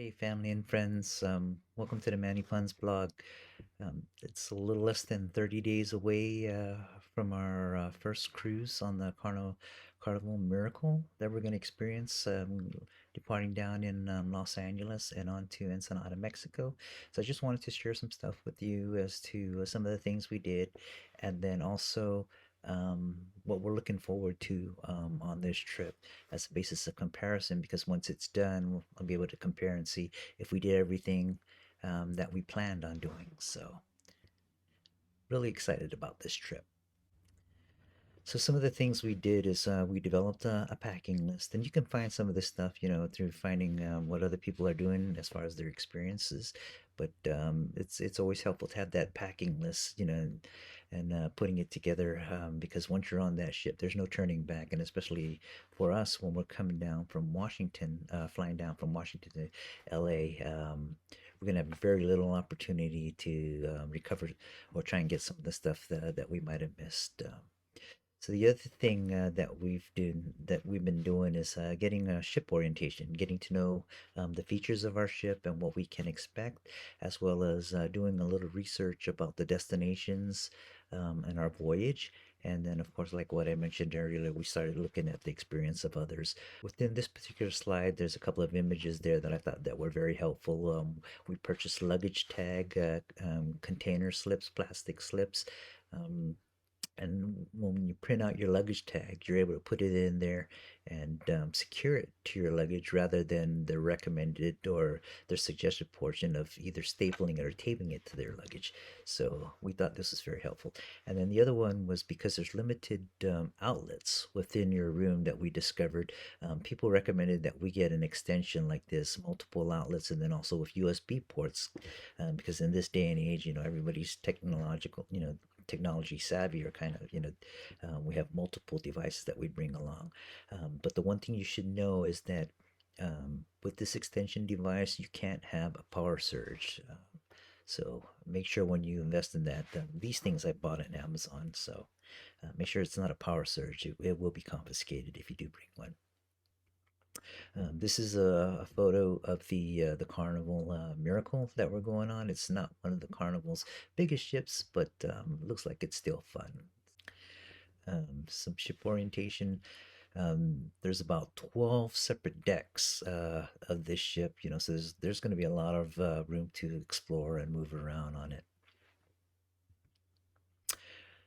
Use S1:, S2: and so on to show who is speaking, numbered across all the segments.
S1: Hey, family and friends. Welcome to the Mani-Punz blog. It's a little less than 30 days away from our first cruise on the Carnival Miracle that we're going to experience, departing down in Los Angeles and on to Ensenada, Mexico. So I just wanted to share some stuff with you as to some of the things we did, and then also what we're looking forward to on this trip as a basis of comparison, because once it's done, I'll be able to compare and see if we did everything that we planned on doing. So, really excited about this trip. So some of the things we did is we developed a packing list, and you can find some of this stuff, through finding what other people are doing as far as their experiences. But it's always helpful to have that packing list, and putting it together because once you're on that ship, there's no turning back, and especially for us when we're coming down from Washington, flying down from Washington to L.A. We're gonna have very little opportunity to recover or try and get some of the stuff that we might have missed. So the other thing that we've been doing is getting a ship orientation, getting to know the features of our ship and what we can expect, as well as doing a little research about the destinations and our voyage. And then, of course, like what I mentioned earlier, we started looking at the experience of others. Within this particular slide, there's a couple of images there that I thought that were very helpful. We purchased luggage tag container slips, plastic slips. Um, and when you print out your luggage tag, you're able to put it in there and secure it to your luggage rather than the recommended or their suggested portion of either stapling it or taping it to their luggage. So we thought this was very helpful. And then the other one was because there's limited outlets within your room that we discovered. People recommended that we get an extension like this, multiple outlets, and then also with USB ports, because in this day and age, everybody's technology savvy, or kind of, we have multiple devices that we bring along. But the one thing you should know is that with this extension device, you can't have a power surge. So make sure when you invest in that, these things I bought on Amazon. So make sure it's not a power surge. It will be confiscated if you do bring one. This is a photo of the Carnival Miracle that we're going on. It's not one of the Carnival's biggest ships, but looks like it's still fun. Some ship orientation. There's about 12 separate decks of this ship, so there's going to be a lot of room to explore and move around on it.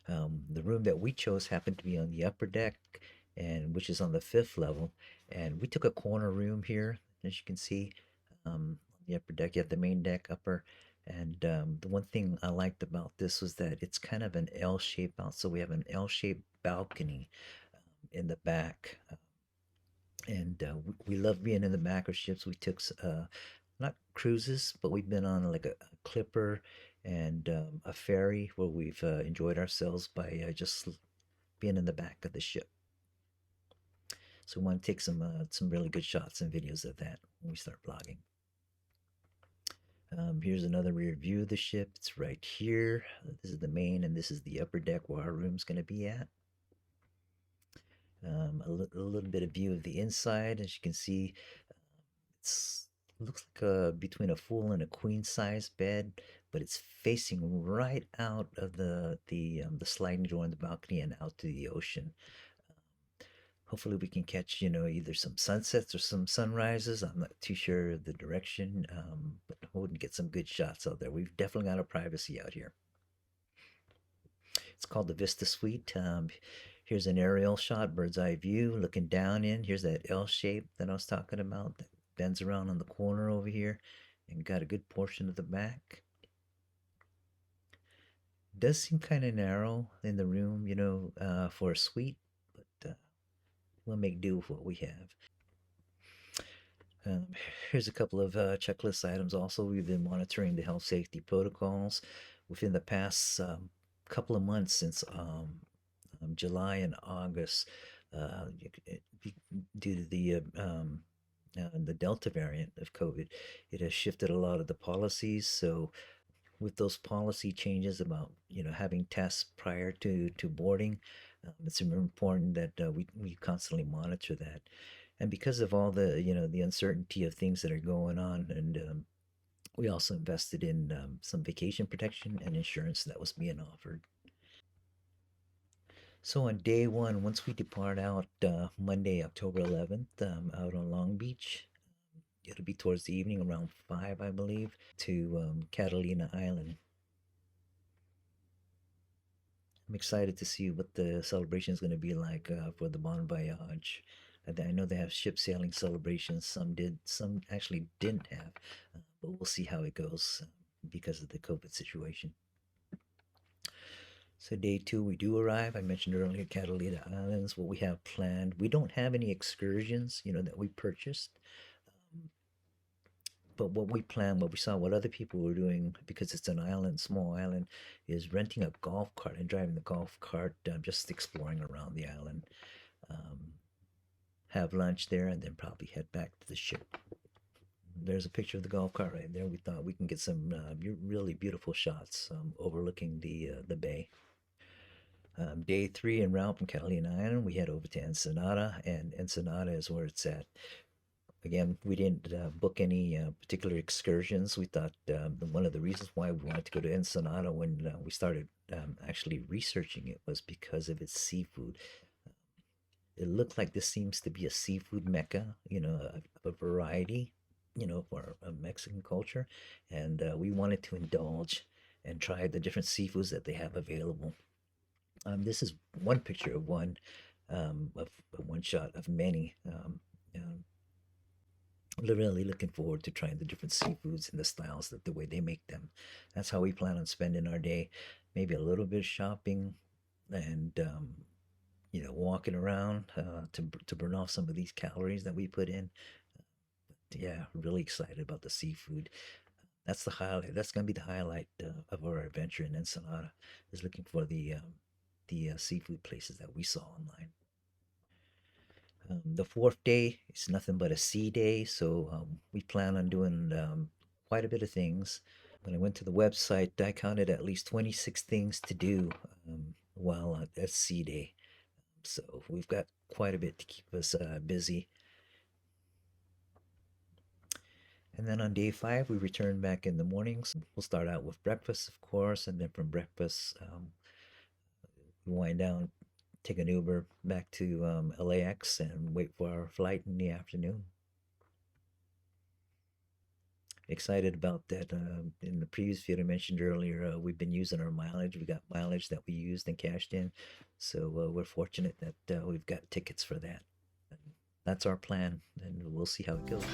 S1: The room that we chose happened to be on the upper deck, and which is on the fifth level. And we took a corner room here, as you can see. On the upper deck, you have the main deck upper. And the one thing I liked about this was that it's kind of an L shape out. So we have an L shaped balcony in the back. And we love being in the back of ships. We took not cruises, but we've been on like a clipper and a ferry where we've enjoyed ourselves by just being in the back of the ship. So we want to take some really good shots and videos of that when we start vlogging. Here's another rear view of the ship. It's right here. This is the main, and this is the upper deck where our room's going to be at. A little bit of view of the inside. As you can see, it looks like between a full and a queen size bed, but it's facing right out of the sliding door in the balcony and out to the ocean. Hopefully we can catch, either some sunsets or some sunrises. I'm not too sure of the direction, but we can get some good shots out there. We've definitely got a privacy out here. It's called the Vista Suite. Here's an aerial shot, bird's eye view, looking down in. Here's that L shape that I was talking about that bends around on the corner over here and got a good portion of the back. Does seem kind of narrow in the room, for a suite, but we'll make do with what we have. Um, Here's a couple of checklist items. Also, we've been monitoring the health safety protocols within the past couple of months since July and August, uh, due to the Delta variant of COVID. It has shifted a lot of the policies. So with those policy changes about having tests prior to boarding, it's important that we constantly monitor that. And because of all the the uncertainty of things that are going on, and we also invested in some vacation protection and insurance that was being offered. So on day one, once we depart out Monday, October 11th, out on Long Beach, it'll be towards the evening around 5, I believe, to Catalina Island. I'm excited to see what the celebration is going to be like for the Bon Voyage. I know they have ship sailing celebrations. Some did, some actually didn't have, but we'll see how it goes because of the COVID situation. So day two, we do arrive. I mentioned earlier Catalina Islands. What we have planned, we don't have any excursions, that we purchased. Um, but what we planned, what we saw, what other people were doing, because it's an island, small island, is renting a golf cart and driving the golf cart, just exploring around the island. Um, have lunch there, and then probably head back to the ship. There's a picture of the golf cart right there. We thought we can get some really beautiful shots overlooking the bay. Day three en route from Catalina Island, we head over to Ensenada, and Ensenada is where it's at. Again, we didn't book any particular excursions. We thought one of the reasons why we wanted to go to Ensenada when we started actually researching it was because of its seafood. It looked like this seems to be a seafood mecca, a variety, for Mexican culture. And we wanted to indulge and try the different seafoods that they have available. This is one picture of one, of one shot of many. Really looking forward to trying the different seafoods and the styles that the way they make them. That's how we plan on spending our day. Maybe a little bit of shopping and walking around to burn off some of these calories that we put in. Yeah, really excited about the seafood. That's the highlight. That's going to be the highlight of our adventure in Ensenada. Is looking for the seafood places that we saw online. The fourth day is nothing but a sea day, so we plan on doing quite a bit of things. When I went to the website, I counted at least 26 things to do while at sea day. So we've got quite a bit to keep us busy. And then on day five, we return back in the mornings. We'll start out with breakfast, of course, and then from breakfast, we wind down, take an Uber back to LAX and wait for our flight in the afternoon. Excited about that. In the previous video I mentioned earlier, we've been using our mileage. We got mileage that we used and cashed in. So we're fortunate that we've got tickets for that. That's our plan, and we'll see how it goes.